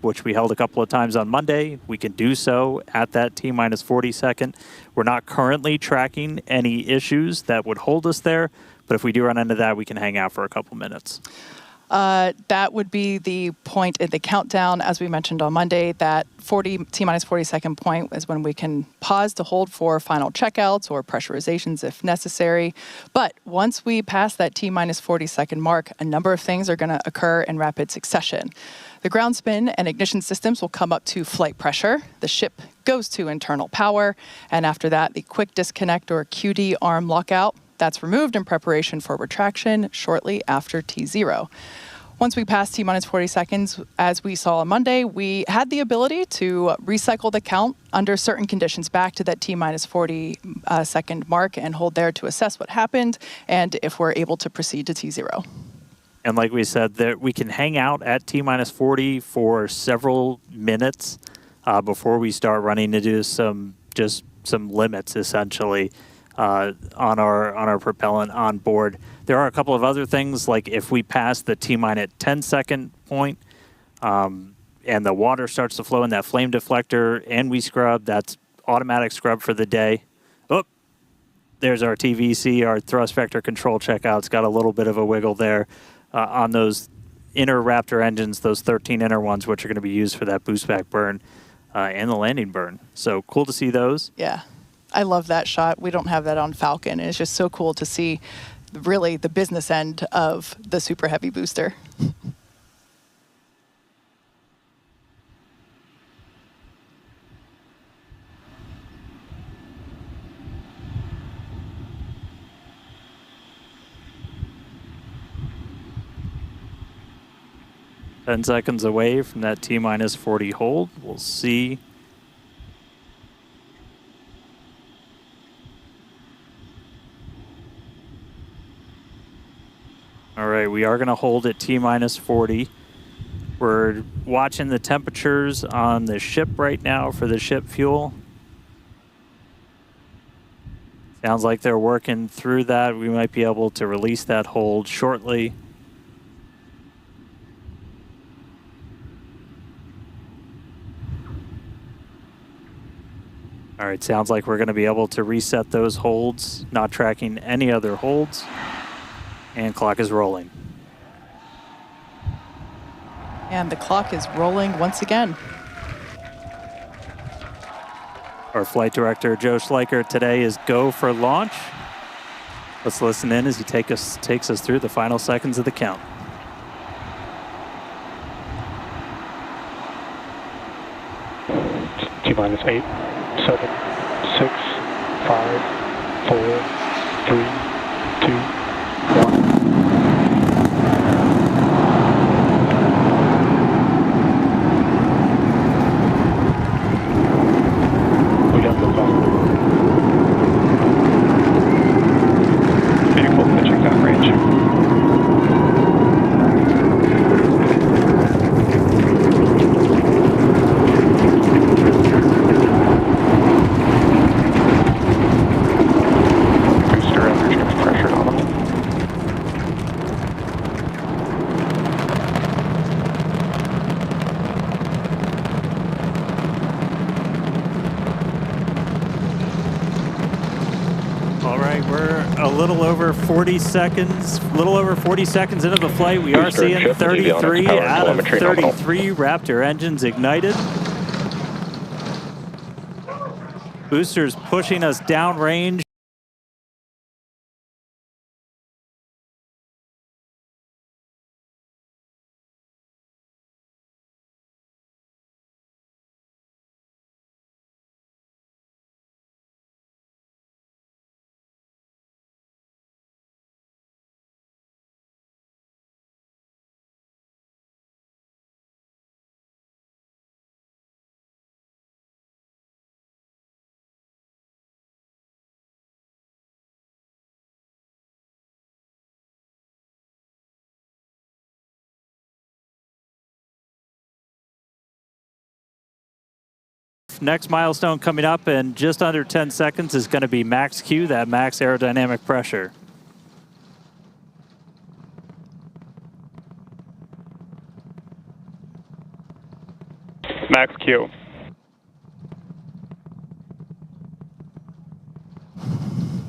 which we held a couple of times on Monday. We can do so at that T-minus 40 second. We're not currently tracking any issues that would hold us there, but if we do run into that, we can hang out for a couple minutes. That would be the point in the countdown, as we mentioned on Monday. That T-minus 40 second point is when we can pause to hold for final checkouts or pressurizations if necessary. But once we pass that T-minus 40 second mark, a number of things are going to occur in rapid succession. The ground spin and ignition systems will come up to flight pressure. The ship goes to internal power. And after that, the quick disconnect or QD arm lockout, that's removed in preparation for retraction shortly after T0. Once we pass T-minus 40 seconds, as we saw on Monday, we had the ability to recycle the count under certain conditions back to that T-minus 40 second mark and hold there to assess what happened and if we're able to proceed to T0. And like we said, that we can hang out at T-minus 40 for several minutes before we start running to do some limits, essentially, on our propellant on board. There are a couple of other things, like if we pass the T-minus 10 second point and the water starts to flow in that flame deflector and we scrub, that's automatic scrub for the day. Oh, there's our TVC, our thrust vector control checkout. It's got a little bit of a wiggle there on those inner Raptor engines, those 13 inner ones, which are going to be used for that boost back burn and the landing burn. So cool to see those. Yeah. I love that shot. We don't have that on Falcon. It's just so cool to see really the business end of the Super Heavy booster. Ten seconds away from that T-minus 40 hold. We'll see. All right, we are going to hold at T-minus 40. We're watching the temperatures on the ship right now for the ship fuel. Sounds like they're working through that. We might be able to release that hold shortly. All right, sounds like we're going to be able to reset those holds, not tracking any other holds. And clock is rolling. And the clock is rolling once again. Our flight director, Joe Schleicher, today is go for launch. Let's listen in as he takes us through the final seconds of the count. T-minus 8, 7, 6, 5, 4, 3, 2, 1. We got the ball. Vehicle pitching that range. A little over 40 seconds into the flight. We are seeing 33 out of 33 Raptor engines ignited. Boosters pushing us downrange. Next milestone coming up in just under 10 seconds is going to be max Q, that max aerodynamic pressure. Max Q.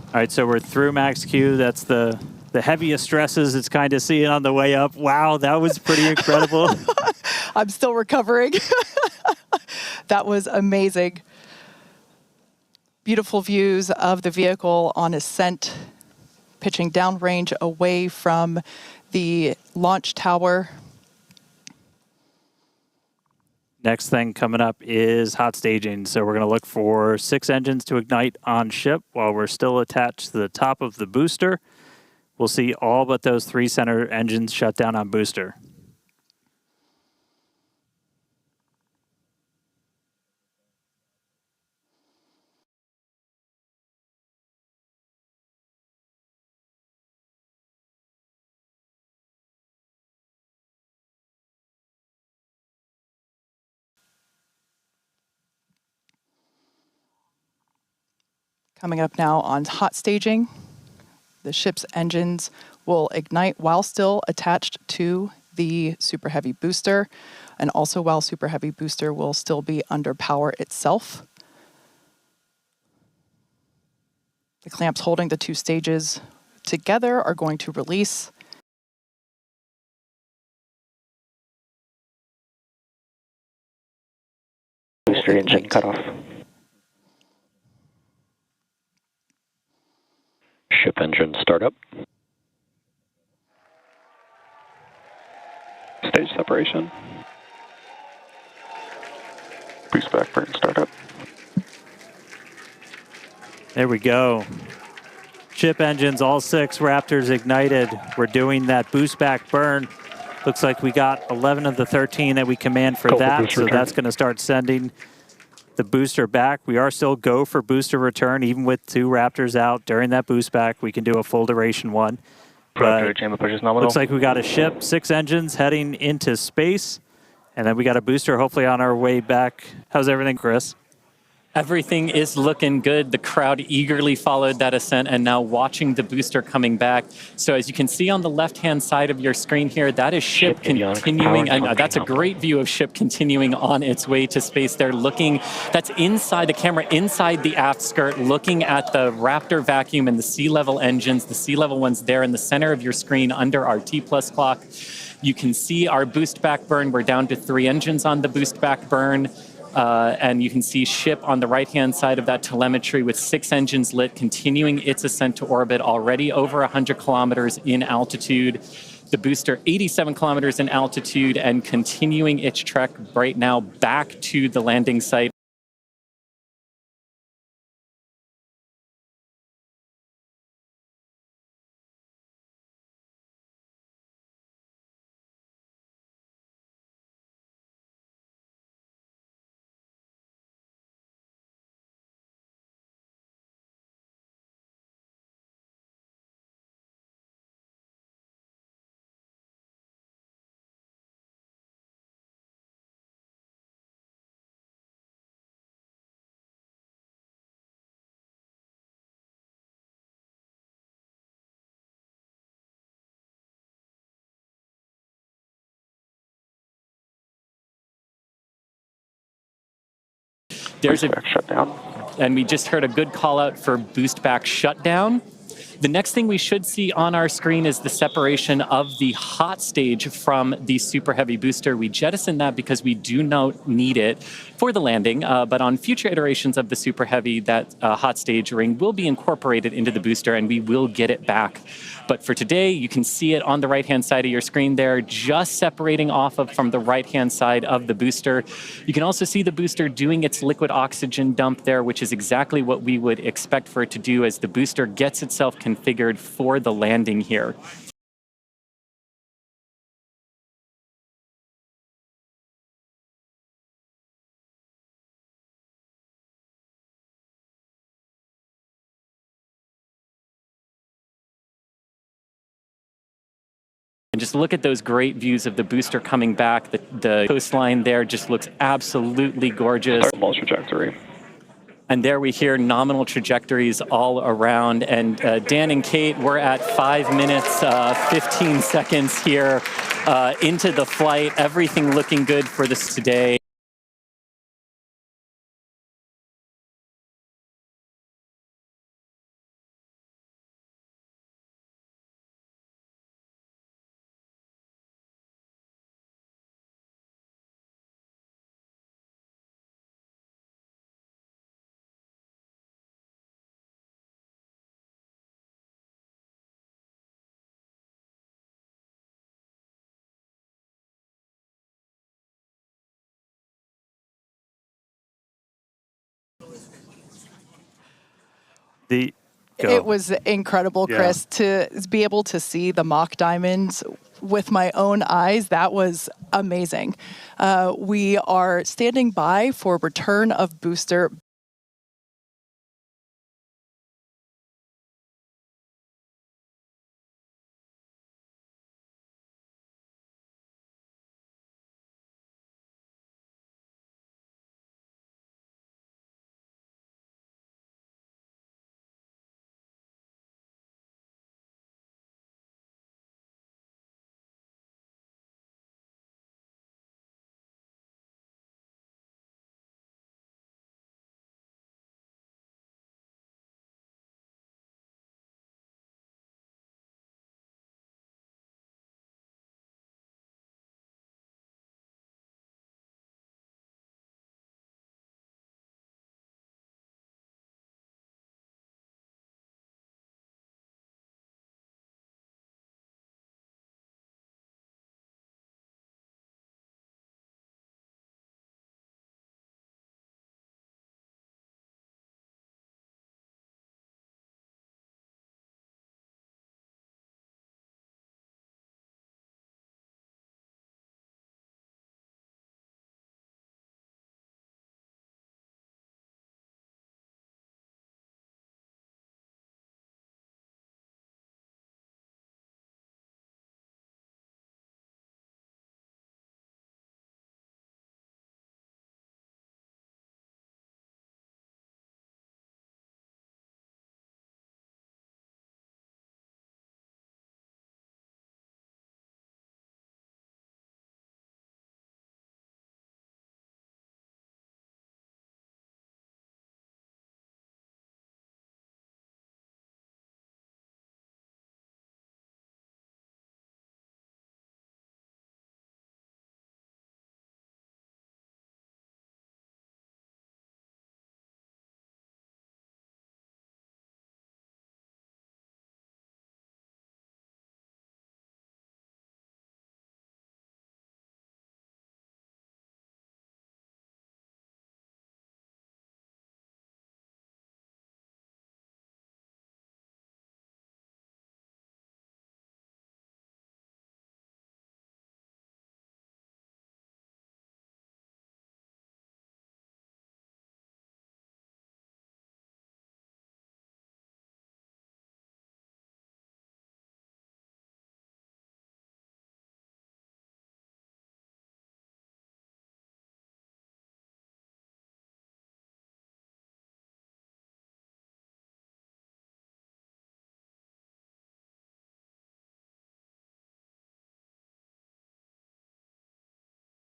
All right, so we're through max Q. That's the heaviest stresses it's kind of seeing on the way up. Wow, that was pretty incredible. I'm still recovering. That was amazing. Beautiful views of the vehicle on ascent, pitching downrange away from the launch tower. Next thing coming up is hot staging. So we're going to look for 6 engines to ignite on ship while we're still attached to the top of the booster. We'll see all but those 3 center engines shut down on booster. Coming up now on hot staging, the ship's engines will ignite while still attached to the Super Heavy booster, and also while Super Heavy booster will still be under power itself. The clamps holding the 2 stages together are going to release. Booster engine cut off. Ship engine startup. Stage separation. Boost back burn startup. There we go. Ship engines, all 6 Raptors ignited. We're doing that boost back burn. Looks like we got 11 of the 13 that we command for that, so that's going to start sending the booster back. We are still go for booster return, even with 2 Raptors out during that boost back. We can do a full duration one. But chamber push is nominal. looks like we got a ship, 6 engines heading into space, and then we got a booster hopefully on our way back. How's everything, Chris? Everything is looking good. The crowd eagerly followed that ascent and now watching the booster coming back. So as you can see on the left-hand side of your screen here, that is ship continuing. And that's a great view of ship continuing on its way to space. They're looking, that's inside the camera, inside the aft skirt, looking at the Raptor vacuum and the sea level engines. The sea level ones there in the center of your screen under our T+ clock. You can see our boost back burn. We're down to 3 engines on the boost back burn. And you can see ship on the right-hand side of that telemetry with 6 engines lit, continuing its ascent to orbit, already over 100 kilometers in altitude. The booster 87 kilometers in altitude and continuing its trek right now back to the landing site. There's a shutdown. And we just heard a good call out for boost back shutdown. The next thing we should see on our screen is the separation of the hot stage from the Super Heavy booster. We jettisoned that because we do not need it for the landing, but on future iterations of the Super Heavy, that hot stage ring will be incorporated into the booster and we will get it back. But for today, you can see it on the right-hand side of your screen there, just separating off of from the right-hand side of the booster. You can also see the booster doing its liquid oxygen dump there, which is exactly what we would expect for it to do as the booster gets itself configured for the landing here. And just look at those great views of the booster coming back. The coastline there just looks absolutely gorgeous. Start trajectory. And there we hear nominal trajectories all around. And Dan and Kate, we're at 5 minutes, 15 seconds here into the flight. Everything looking good for this today. Go. It was incredible, Chris, to be able to see the mock diamonds with my own eyes. That was amazing. We are standing by for return of booster.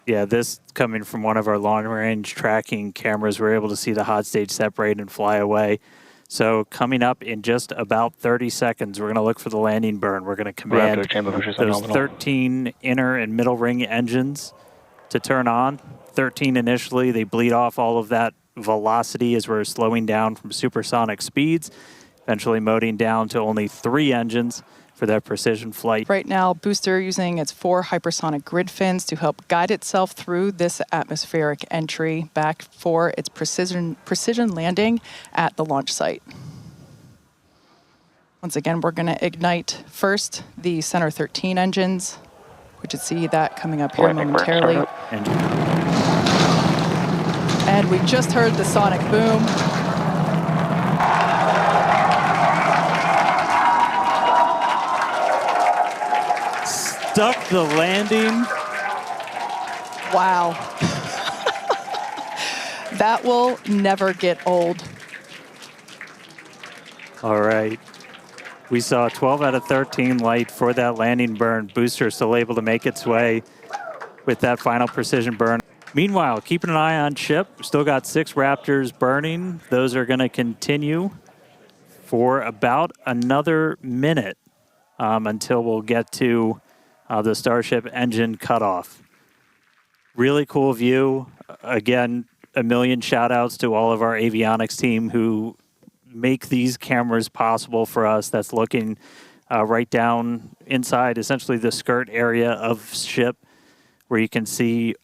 Yeah, this coming from one of our long-range tracking cameras, we're able to see the hot stage separate and fly away. So coming up in just about 30 seconds, we're going to look for the landing burn. We're going to command those 13 inner and middle ring engines to turn on. 13 initially, they bleed off all of that velocity as we're slowing down from supersonic speeds, eventually moding down to only 3 engines for that precision flight. Right now, booster using its 4 hypersonic grid fins to help guide itself through this atmospheric entry back for its precision landing at the launch site. Once again, we're going to ignite first the Center 13 engines. We should see that coming up here momentarily. And we just heard the sonic boom. Stuck the landing. Wow. That will never get old. All right. We saw 12 out of 13 light for that landing burn. Booster still able to make its way with that final precision burn. Meanwhile, keeping an eye on ship. Still got 6 Raptors burning. Those are going to continue for about another minute until we'll get to the Starship engine cutoff. Really cool view. Again, a million shout outs to all of our avionics team who make these cameras possible for us. That's looking right down inside essentially the skirt area of ship, where you can see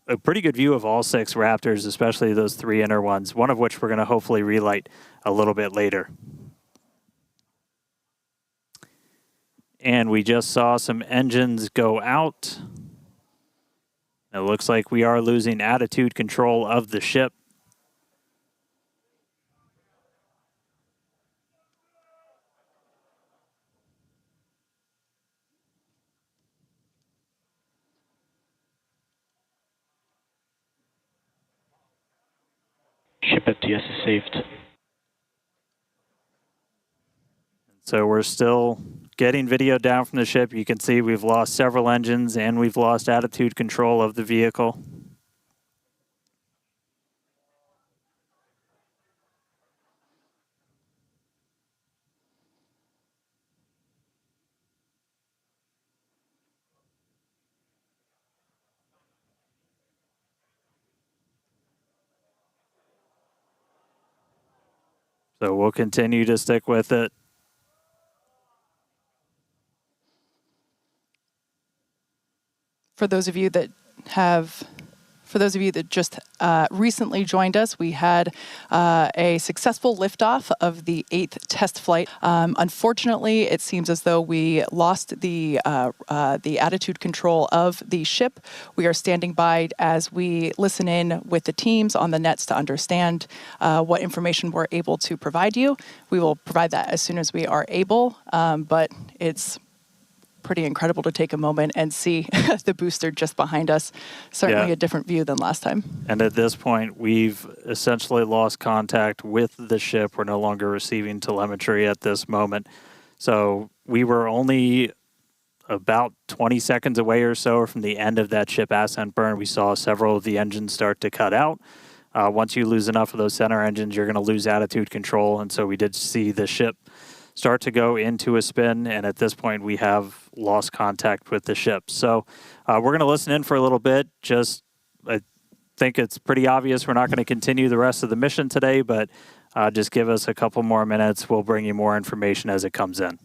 a pretty good view of all 6 Raptors, especially those 3 inner ones, one of which we're going to hopefully relight a little bit later. And we just saw some engines go out. It looks like we are losing attitude control of the ship. Ship FTS is saved. So we're still getting video down from the ship. You can see we've lost several engines and we've lost attitude control of the vehicle. So we'll continue to stick with it. For those of you that just recently joined us, we had a successful liftoff of the 8th test flight. Unfortunately, it seems as though we lost the attitude control of the ship. We are standing by as we listen in with the teams on the nets to understand what information we're able to provide you. We will provide that as soon as we are able, but it's pretty incredible to take a moment and see the booster just behind us. Certainly a different view than last time. And at this point, we've essentially lost contact with the ship. We're no longer receiving telemetry at this moment. So we were only about 20 seconds away or so from the end of that ship ascent burn. We saw several of the engines start to cut out. Once you lose enough of those center engines, you're going to lose attitude control. And so we did see the ship start to go into a spin, and at this point we have lost contact with the ship. So we're going to listen in for a little bit. I think it's pretty obvious we're not going to continue the rest of the mission today, but just give us a couple more minutes. We'll bring you more information as it comes in.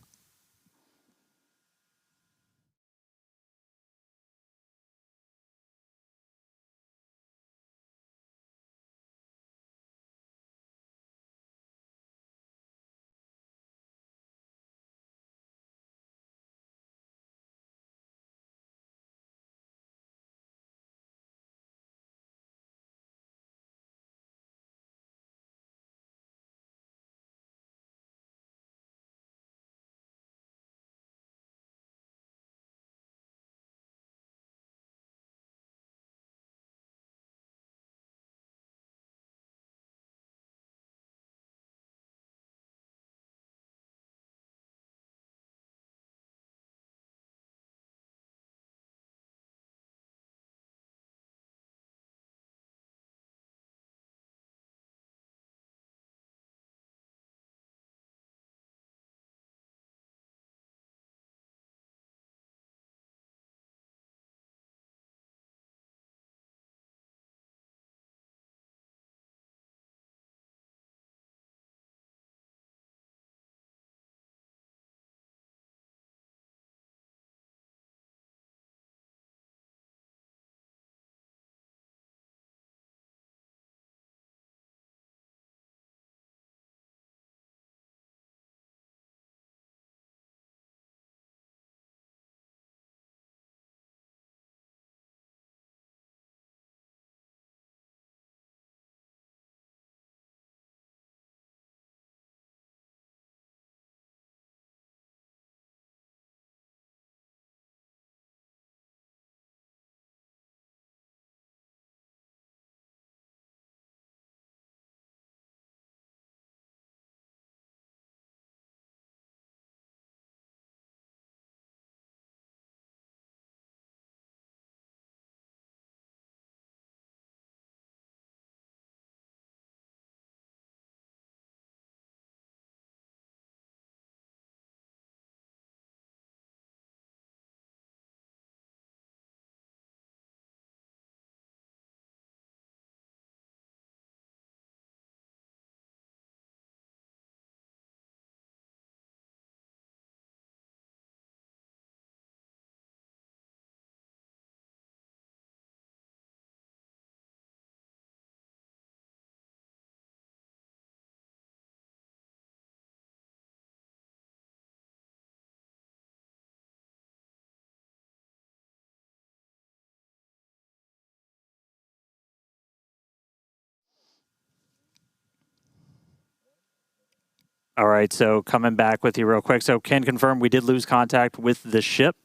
All right, so coming back with you real quick. So can confirm we did lose contact with the ship.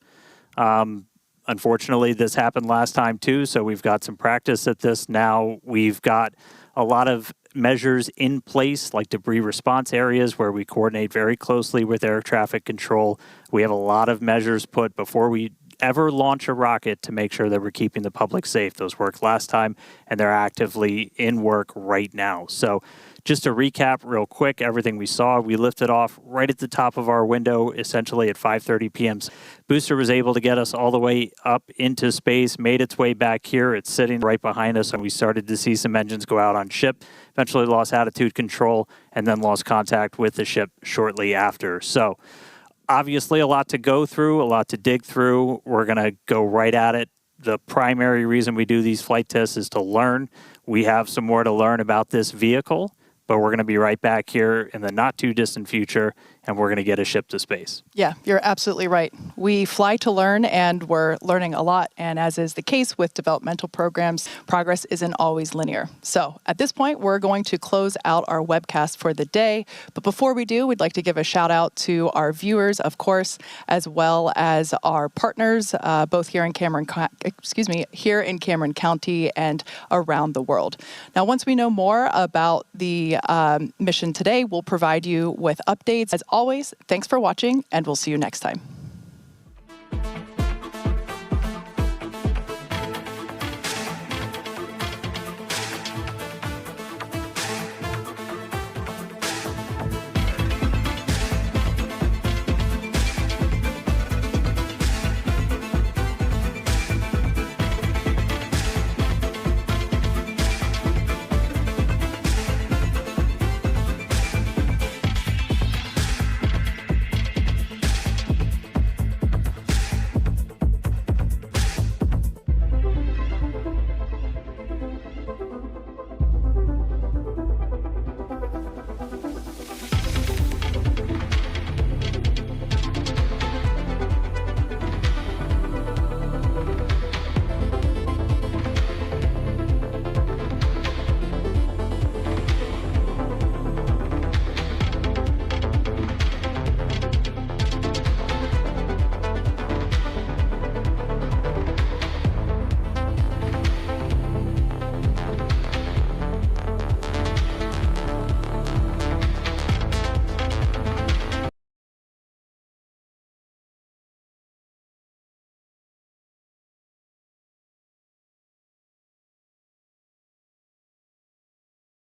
Unfortunately, this happened last time too, so we've got some practice at this now. We've got a lot of measures in place, like debris response areas where we coordinate very closely with air traffic control. We have a lot of measures put before we ever launch a rocket to make sure that we're keeping the public safe. Those worked last time, and they're actively in work right now. So just to recap real quick, everything we saw, we lifted off right at the top of our window, essentially at 5:30 p.m. Booster was able to get us all the way up into space, made its way back here. It's sitting right behind us, and we started to see some engines go out on ship, eventually lost attitude control, and then lost contact with the ship shortly after. So obviously a lot to go through, a lot to dig through. We're going to go right at it. The primary reason we do these flight tests is to learn. We have some more to learn about this vehicle, but we're going to be right back here in the not too distant future, and we're going to get a ship to space. Yeah, you're absolutely right. We fly to learn, and we're learning a lot. And as is the case with developmental programs, progress isn't always linear. So at this point, we're going to close out our webcast for the day. But before we do, we'd like to give a shout out to our viewers, of course, as well as our partners, both here in Cameron County and around the world. Now, once we know more about the mission today, we'll provide you with updates. As always, thanks for watching, and we'll see you next time.